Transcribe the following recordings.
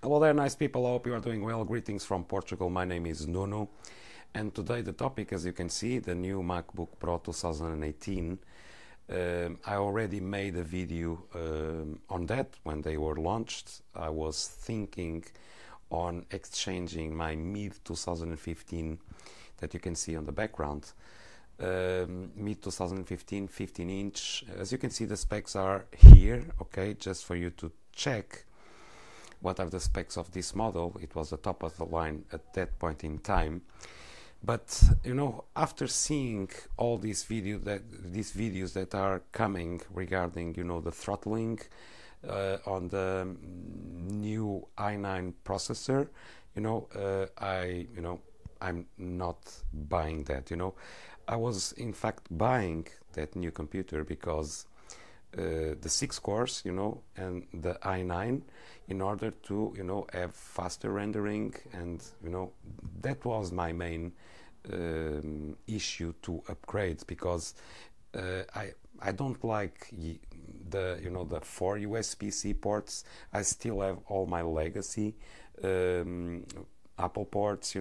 Well, there, nice people. I hope you are doing well. Greetings from Portugal. My name is Nuno, and today the topic, as you can see, the new MacBook Pro 2018. I already made a video on that when they were launched. I was thinking on exchanging my mid 2015 that you can see on the background. Mid 2015 15-inch. As you can see, the specs are here, okay, just for you to check what are the specs of this model. It was the top of the line at that point in time, but you know, after seeing all these videos that are coming regarding, you know, the throttling on the new i9 processor, I'm not buying that. I was in fact buying that new computer because the 6 cores, and the i9, in order to, have faster rendering, and that was my main issue to upgrade, because I don't like the 4 USB-C ports. I still have all my legacy Apple ports,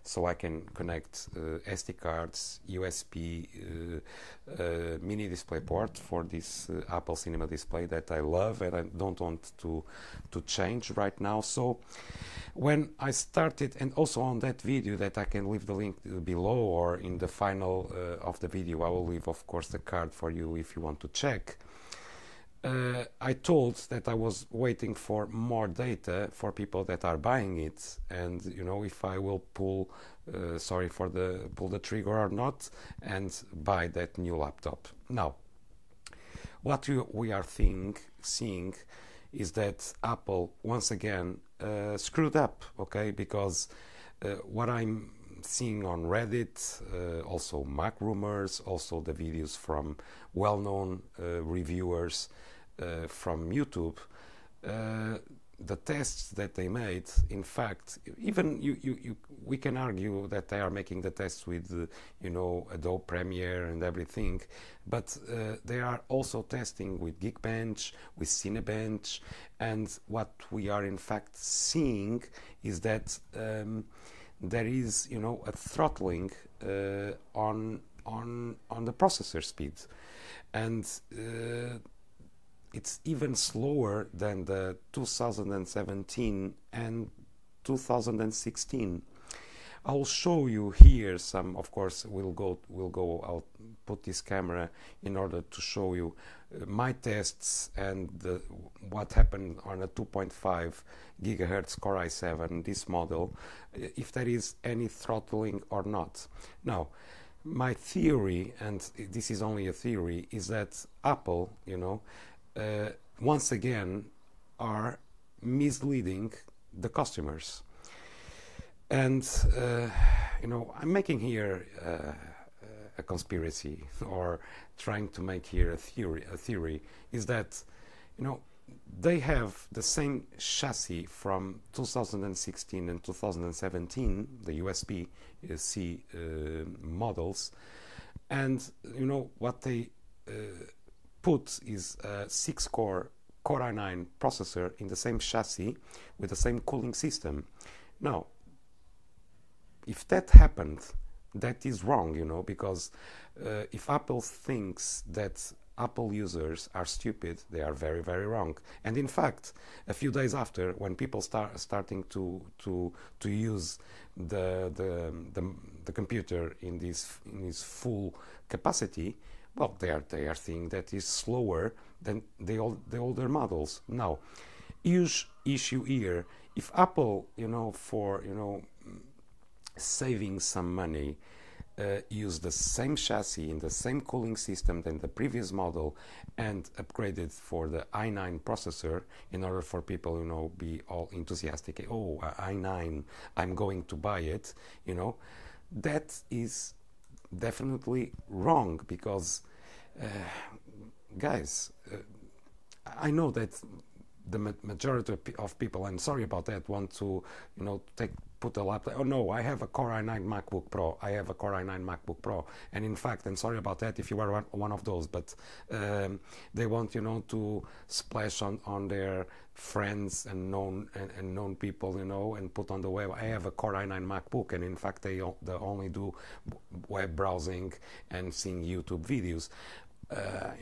so I can connect SD cards, USB, mini display port for this Apple Cinema display that I love and I don't want to change right now. So when I started, and also on that video that I can leave the link below, or in the final of the video I will leave, of course, the card for you if you want to check. I told that I was waiting for more data for people that are buying it, and if I will pull the trigger or not and buy that new laptop. Now, what we are seeing is that Apple once again screwed up, okay? Because what I'm seeing on Reddit, also Mac rumors, also the videos from well-known reviewers from YouTube, the tests that they made, in fact, even we can argue that they are making the tests with Adobe Premiere and everything, but they are also testing with Geekbench, with Cinebench, and what we are in fact seeing is that there is a throttling on the processor speed, and it's even slower than the 2017 and 2016. I'll show you here some. Of course, we'll go. I'll put this camera in order to show you my tests and what happened on a 2.5 gigahertz Core i7, this model, if there is any throttling or not. Now, my theory, and this is only a theory, is that Apple, once again are misleading the customers. And I'm making here a conspiracy, or trying to make here a theory is that they have the same chassis from 2016 and 2017, the USB-C models, and what they put is a 6-core Core i9 processor in the same chassis with the same cooling system. Now, if that happened, that is wrong, because if Apple thinks that Apple users are stupid, they are very, very wrong. And in fact, a few days after, when people starting to use the computer in this full capacity, well, they are seeing that is slower than the older models. Now, huge issue here. If Apple, for saving some money, use the same chassis and the same cooling system than the previous model, and upgrade it for the i9 processor, in order for people, be all enthusiastic. Oh, i9, I'm going to buy it. That is definitely wrong, because guys, I know that the majority of people, I'm sorry about that, want to take put a laptop. Oh no, I have a Core i9 MacBook Pro. I have a Core i9 MacBook Pro. And in fact, I'm sorry about that if you are one of those, but they want, you know, to splash on their friends and known people, you know, and put on the web. I have a Core i9 MacBook, and in fact, they only do web browsing and seeing YouTube videos.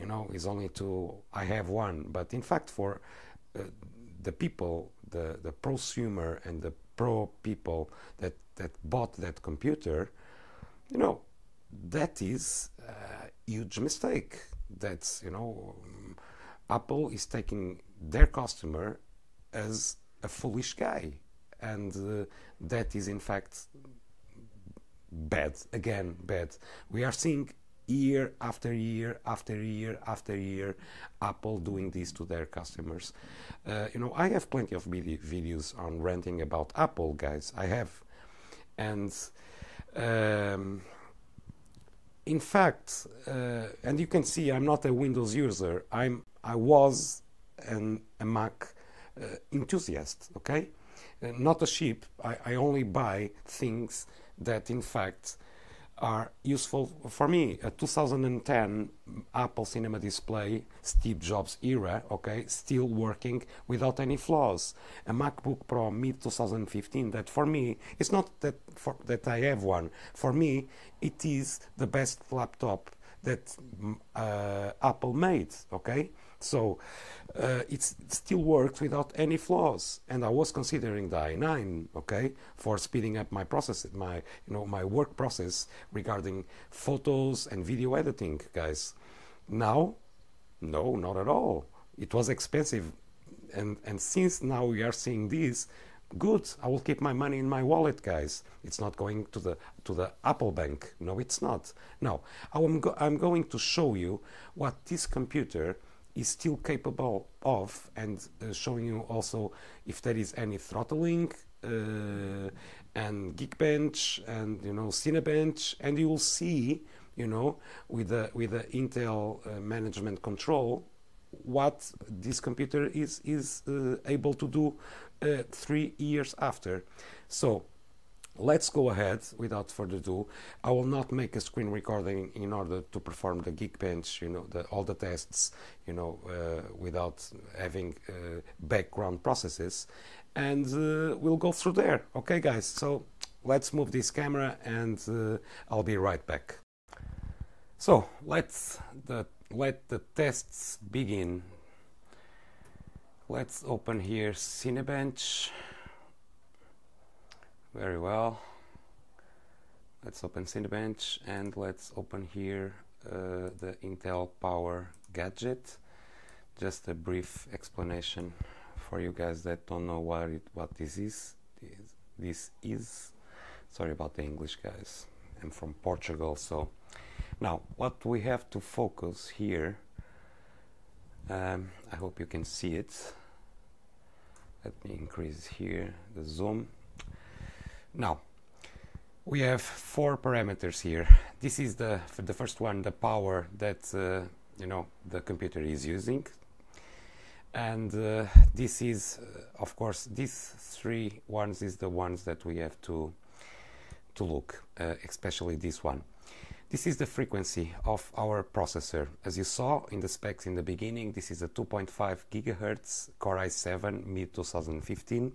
You know, is only to I have one, but in fact, for the people, the prosumer and the pro people that bought that computer, you know, that is a huge mistake. That's, you know, Apple is taking their customer as a foolish guy, and that is in fact bad. Again, bad. We are seeing year after year after year after year Apple doing this to their customers. You know, I have plenty of videos on ranting about Apple, guys. I have. And in fact, and you can see I'm not a Windows user. I was a Mac enthusiast, okay? Not a sheep. I only buy things that in fact are useful for me. A 2010 Apple Cinema display, Steve Jobs era, okay, still working without any flaws. A MacBook Pro mid 2015 that for me, it's not that I have one. For me, it is the best laptop that Apple made, okay? So it still works without any flaws, and I was considering the i9, okay, for speeding up my process, my work process regarding photos and video editing, guys. Now, no, not at all. It was expensive, and since now we are seeing this, good. I will keep my money in my wallet, guys. It's not going to the Apple Bank. No, it's not. Now, I'm going to show you what this computer is still capable of, and showing you also if there is any throttling and Geekbench and, you know, Cinebench, and you will see, you know, with the Intel management control what this computer is able to do 3 years after. So let's go ahead without further ado. I will not make a screen recording in order to perform the Geekbench, you know, all the tests, you know, without having background processes, and we'll go through there. Okay, guys, so let's move this camera, and I'll be right back. So let the tests begin. Let's open here Cinebench. Very well. Let's open Cinebench, and let's open here the Intel Power Gadget. Just a brief explanation for you guys that don't know what this is. This is. Sorry about the English, guys. I'm from Portugal, so now what we have to focus here. I hope you can see it. Let me increase here the zoom. Now, we have 4 parameters here. This is the first one, the power that you know, the computer is using, and this is, of course, these 3 ones is the ones that we have to look, especially this one. This is the frequency of our processor. As you saw in the specs in the beginning, this is a 2.5 gigahertz Core i7 mid 2015.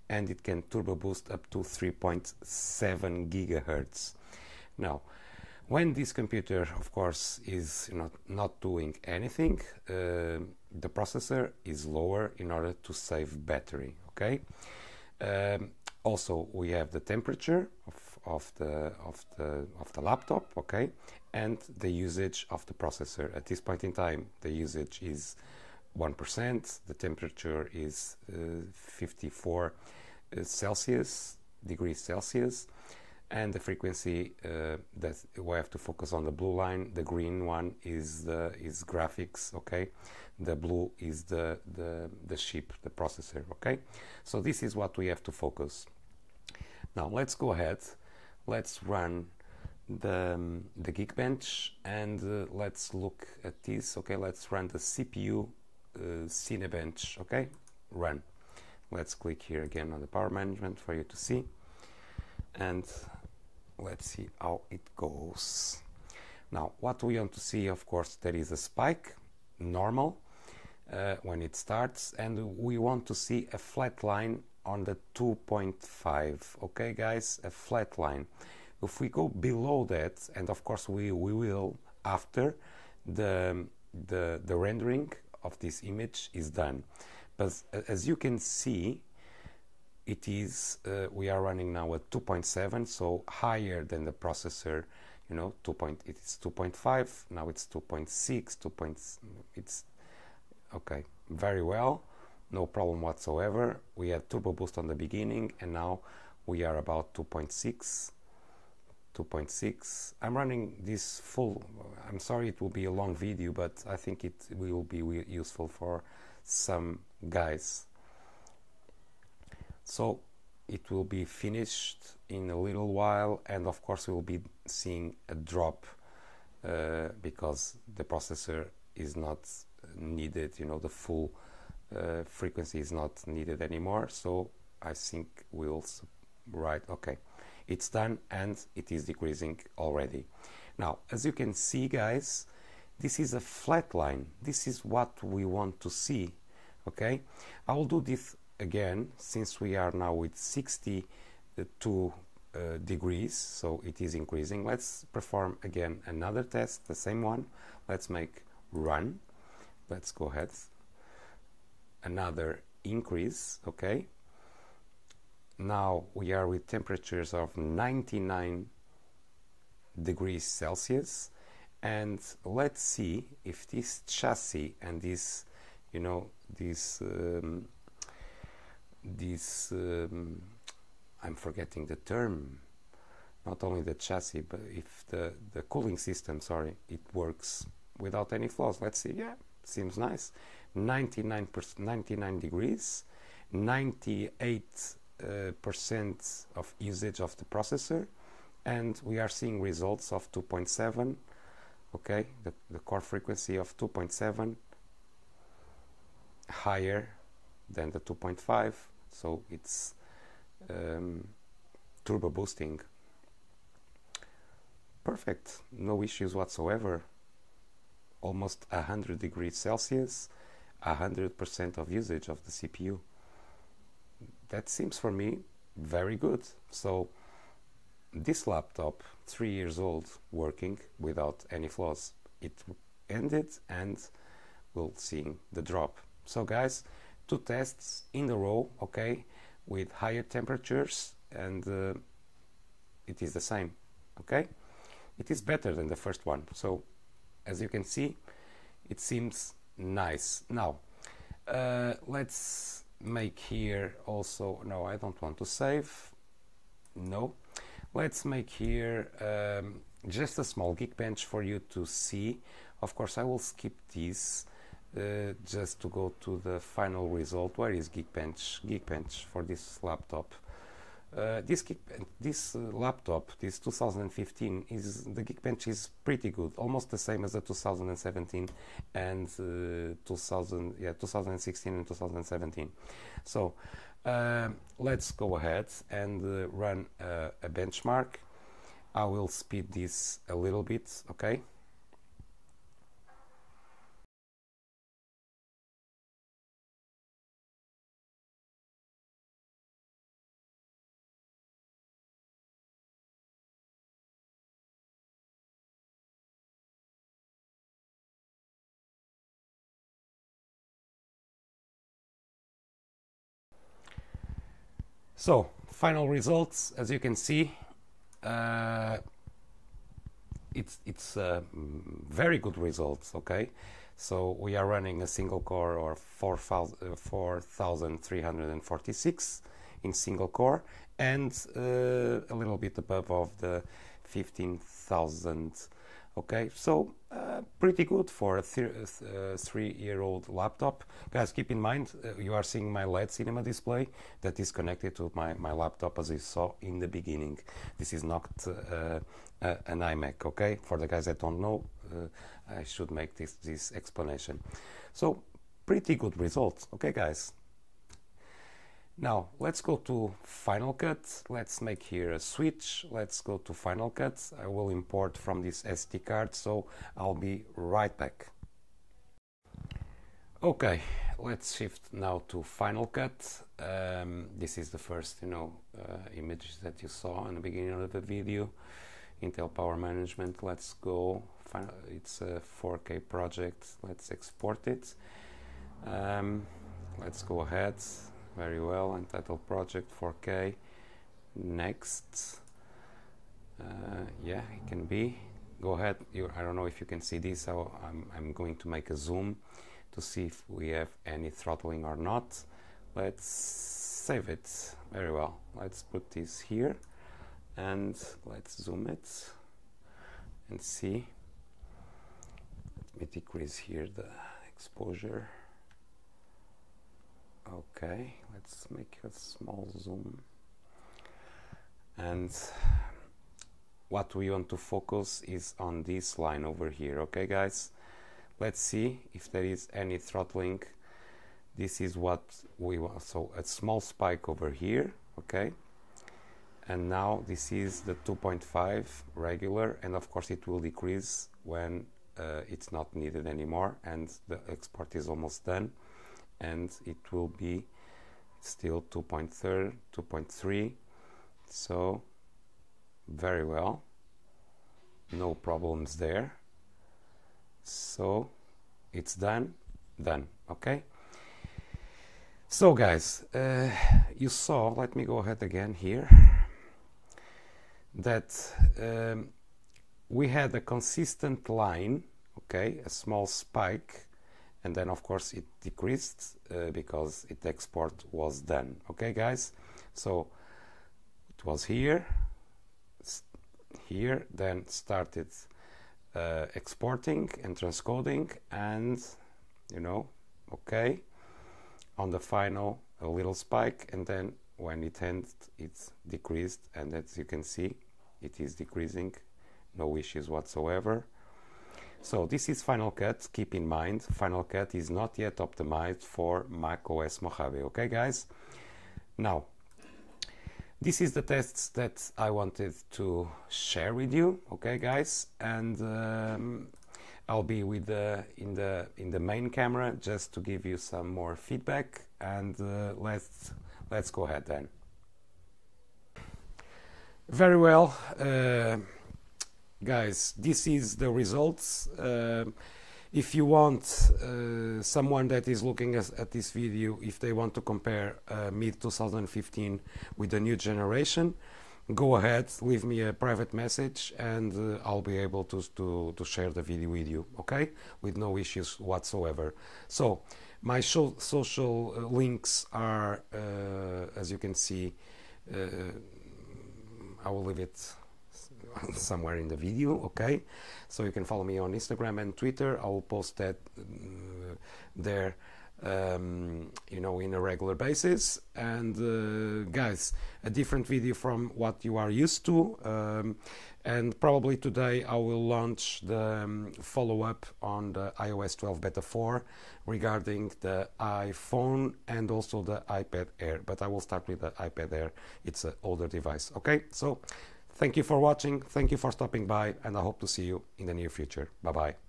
And it can turbo boost up to 3.7 gigahertz. Now, when this computer, of course, is not doing anything, the processor is lower in order to save battery. Okay. Also, we have the temperature of the laptop. Okay, and the usage of the processor. At this point in time, the usage is 1%. The temperature is 54 degrees Celsius, and the frequency that we have to focus on the blue line. The green one is graphics. Okay, the blue is the chip, the processor. Okay, so this is what we have to focus. Now let's go ahead. Let's run the Geekbench, and let's look at this. Okay, let's run the CPU Cinebench. Okay, run. Let's click here again on the power management for you to see. and let's see how it goes. Now what we want to see, of course, there is a spike, normal, when it starts, and we want to see a flat line on the 2.5. okay guys, a flat line. If we go below that, and of course we will after the rendering of this image is done, but as you can see, it is we are running now at 2.7, so higher than the processor, you know, it is 2.5, now it's 2.6, it's okay, very well, no problem whatsoever. We had turbo boost on the beginning, and now we are about 2.6. I'm running this full. I'm sorry it will be a long video, but I think it will be useful for some guys. So it will be finished in a little while, and of course we'll be seeing a drop because the processor is not needed, you know, the full frequency is not needed anymore. So I think we'll okay, it's done and it is decreasing already. Now as you can see guys, this is a flat line. This is what we want to see. Okay, I will do this again since we are now with 62 degrees, so it is increasing. Let's perform again another test, the same one. Let's make run. Let's go ahead, another increase. Okay, now we are with temperatures of 99 degrees Celsius, and let's see if this chassis and this, you know, this I'm forgetting the term, not only the chassis, but if the cooling system, sorry, it works without any flaws. Let's see. Yeah, seems nice. 99 degrees, 98% of usage of the processor, and we are seeing results of 2.7. okay, the core frequency of 2.7, higher than the 2.5, so it's turbo boosting. Perfect, no issues whatsoever. Almost 100 degrees Celsius, 100% of usage of the CPU. That seems for me very good. So this laptop, 3 years old, working without any flaws. It ended and we'll see the drop. So guys, 2 tests in a row, okay, with higher temperatures, and it is the same. Okay, it is better than the first one. So as you can see, it seems nice. Now let's make here also, no, I don't want to save, no, let's make here just a small Geekbench for you to see. Of course I will skip this just to go to the final result. Where is Geekbench? Geekbench for this laptop. This laptop, this 2015, is the Geekbench is pretty good, almost the same as the 2017 and 2016 and 2017. So let's go ahead and run a benchmark. I will speed this a little bit, okay? So final results, as you can see, it's very good results. Okay, so we are running a single core or 4346 in single core, and a little bit above of the 15,000. Okay, so pretty good for a 3-year-old laptop. Guys, keep in mind, you are seeing my LED cinema display that is connected to my laptop, as you saw in the beginning. This is not an iMac, okay? For the guys that don't know, I should make this explanation. So, pretty good results, okay guys? Now let's go to Final Cut. Let's make here a switch. Let's go to Final Cut. I will import from this SD card, so I'll be right back. Okay, let's shift now to Final Cut. This is the first, image that you saw in the beginning of the video. Intel Power Management. Let's go. It's a 4K project. Let's export it. Let's go ahead. Very well. Untitled project 4K. Next. Yeah, it can be. Go ahead. I don't know if you can see this. So I'm going to make a zoom to see if we have any throttling or not. Let's save it. Very well. Let's put this here and let's zoom it and see. Let me decrease here the exposure. Okay, let's make a small zoom. And what we want to focus is on this line over here. Okay, guys, let's see if there is any throttling. This is what we want. So a small spike over here. Okay, and now this is the 2.5 regular, and of course it will decrease when it's not needed anymore and the export is almost done, and it will be still 2.3, 2.3. So very well, no problems there. So it's done. Okay, so guys, you saw, let me go ahead again here, that we had a consistent line, okay, a small spike, and then of course it decreased because its export was done. Okay, guys, so it was here, then started exporting and transcoding, and okay, on the final a little spike, and then when it ends it's decreased, and as you can see it is decreasing, no issues whatsoever. So this is Final Cut. Keep in mind, Final Cut is not yet optimized for Mac OS Mojave. Okay, guys, now this is the tests that I wanted to share with you. Okay, guys, and I'll be with in the main camera just to give you some more feedback, and let's go ahead then. Very well, guys, this is the results. If you want someone that is looking at this video, if they want to compare mid 2015 with the new generation, go ahead, leave me a private message, and I'll be able to share the video with you, okay, with no issues whatsoever. So my social links are, as you can see, I will leave it somewhere in the video, okay, so you can follow me on Instagram and Twitter. I will post that there, in a regular basis, and guys, a different video from what you are used to, and probably today I will launch the follow-up on the iOS 12 beta 4 regarding the iPhone and also the iPad Air, but I will start with the iPad Air. It's an older device. Okay, so thank you for watching, thank you for stopping by, and I hope to see you in the near future. Bye bye.